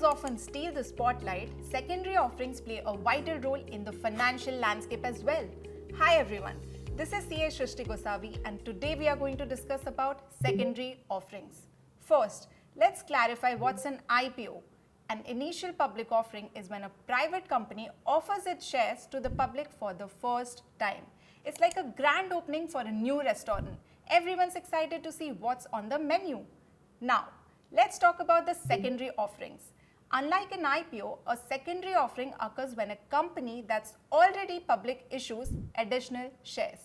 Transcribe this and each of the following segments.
often steal the spotlight, secondary offerings play a vital role in the financial landscape as well. Hi everyone, this is CA Shrishti Gosavi and today we are going to discuss about secondary offerings. First, let's clarify what's an IPO. An initial public offering is when a private company offers its shares to the public for the first time. It's like a grand opening for a new restaurant. Everyone's excited to see what's on the menu. Now, let's talk about the secondary offerings. Unlike an IPO, a secondary offering occurs when a company that's already public issues additional shares.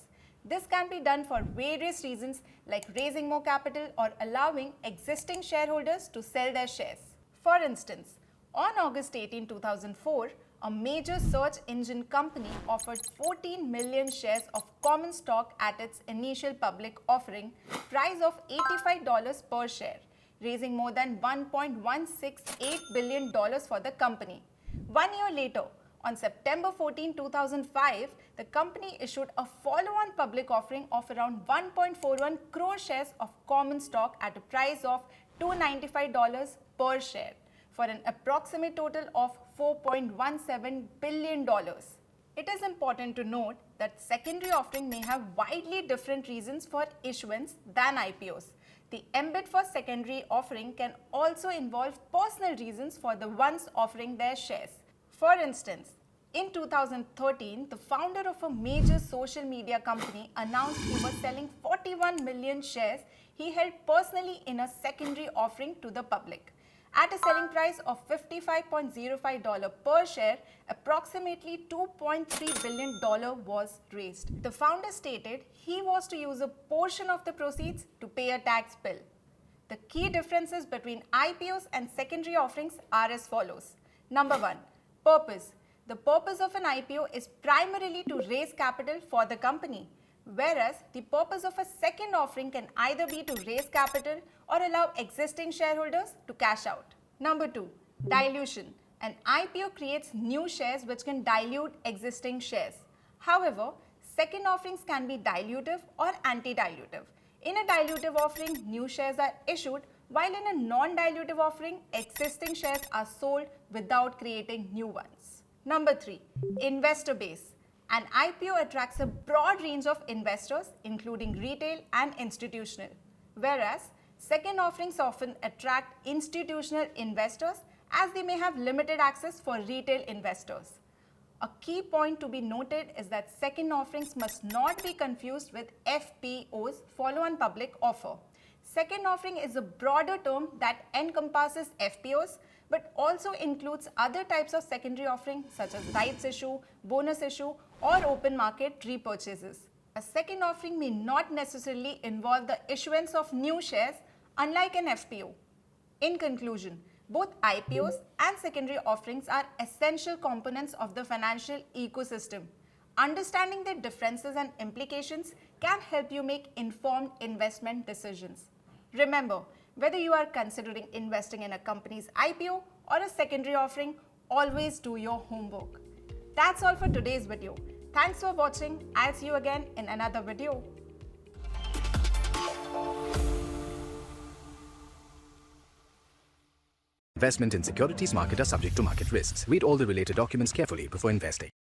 This can be done for various reasons like raising more capital or allowing existing shareholders to sell their shares. For instance, on August 18, 2004, a major search engine company offered 14 million shares of common stock at its initial public offering, price of $85 per share, raising more than $1.168 billion for the company. 1 year later, on September 14, 2005, the company issued a follow-on public offering of around 1.41 crore shares of common stock at a price of $295 per share, for an approximate total of $4.17 billion. It is important to note that secondary offering may have widely different reasons for issuance than IPOs. The embed for secondary offering can also involve personal reasons for the ones offering their shares. For instance, in 2013, the founder of a major social media company announced he was selling 41 million shares he held personally in a secondary offering to the public. At a selling price of $55.05 per share, approximately $2.3 billion was raised. The founder stated he was to use a portion of the proceeds to pay a tax bill. The key differences between IPOs and secondary offerings are as follows. Number 1. Purpose. The purpose of an IPO is primarily to raise capital for the company, whereas the purpose of a second offering can either be to raise capital or allow existing shareholders to cash out. Number 2. Dilution. An IPO creates new shares which can dilute existing shares. However, second offerings can be dilutive or anti-dilutive. In a dilutive offering, new shares are issued, while in a non-dilutive offering, existing shares are sold without creating new ones. Number 3. Investor base. An IPO attracts a broad range of investors, including retail and institutional, whereas second offerings often attract institutional investors as they may have limited access for retail investors. A key point to be noted is that second offerings must not be confused with FPOs, follow-on public offer. Second offering is a broader term that encompasses FPOs but also includes other types of secondary offering such as rights issue, bonus issue or open market repurchases. A second offering may not necessarily involve the issuance of new shares unlike an FPO. In conclusion, both IPOs and secondary offerings are essential components of the financial ecosystem. Understanding their differences and implications can help you make informed investment decisions. Remember, whether you are considering investing in a company's IPO or a secondary offering, always do your homework. That's all for today's video. Thanks for watching. I'll see you again in another video. Investment in securities market are subject to market risks. Read all the related documents carefully before investing.